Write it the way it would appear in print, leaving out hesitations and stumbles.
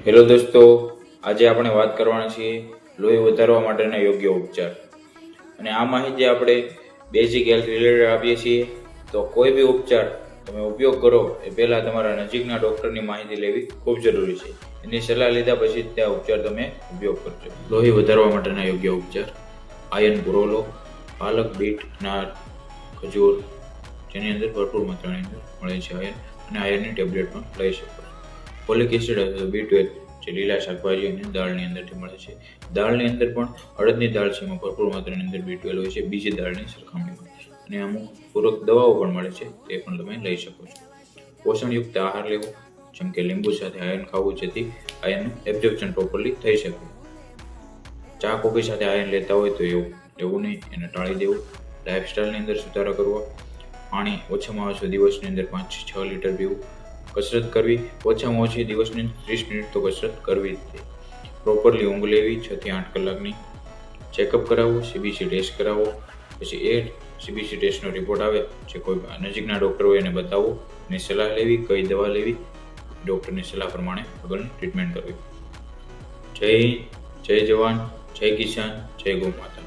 Hello દોસ્તો, આજે આપણે વાત કરવાના છીએ લોહી વધારવા માટેના યોગ્ય ઉપચાર. અને આ માહિતી આપણે બેઝિક હેલ્થ રિલેટેડ આપીએ છીએ. તો કોઈ બી ઉપચાર તમે ઉપયોગ કરો એ પહેલાં તમારા નજીકના ડૉક્ટરની માહિતી લેવી ખૂબ જરૂરી છે. એની સલાહ લીધા પછી જ ત્યાં ઉપચાર તમે ઉપયોગ કરજો. લોહી વધારવા માટેના યોગ્ય ઉપચાર: આયર્ન પૂરો લો. પાલક, બીટ, અનાર, ખજૂર, જેની અંદર ભરપૂર માત્રાની અંદર મળે છે આયર્ન, અને આયર્નની ટેબ્લેટ પણ લઈ શકો છો. ફોલિક એસિડ અથવા B12 જે લીલા શાકભાજી અને દાળની અંદરથી મળે છે. દાળની અંદર પણ અડદની દાળ છે, એમાં ભરપૂર માત્રાની અંદર B12 હોય છે બીજી દાળની સરખામણીમાં. અને અમુક પૂરક દવાઓ પણ મળે છે, તે પણ તમે લઈ શકો છો. પોષણયુક્ત આહાર લેવો, જેમ કે લીંબુ સાથે આયર્ન ખાવું, જેથી આયર્નનું એબ્ઝોર્પ્શન પ્રોપરલી થઈ શકે. ચા કોફી સાથે આયર્ન લેતા હોય તો એવું લેવું નહીં, એને ટાળી દેવું. લાઇફસ્ટાઇલની અંદર સુધારો કરવો. પાણી ઓછામાં ઓછું દિવસની અંદર 5 થી 6 લીટર પીવું. કસરત કરવી, ઓછામાં ઓછી દિવસની 30 મિનિટ તો કસરત કરવી જ. પ્રોપરલી ઊંઘ લેવી 6 થી 8 કલાકની. ચેકઅપ કરાવવું, CBC ટેસ્ટ કરાવવો. પછી એ CBC ટેસ્ટનો રિપોર્ટ આવે, જે કોઈ નજીકના ડૉક્ટર હોય એને બતાવવું, એની સલાહ લેવી, કઈ દવા લેવી, ડૉક્ટરની સલાહ પ્રમાણે આગળની ટ્રીટમેન્ટ કરવી. જય હિન્દ, જય જવાન, જય કિસાન, જય ગૌ માતા.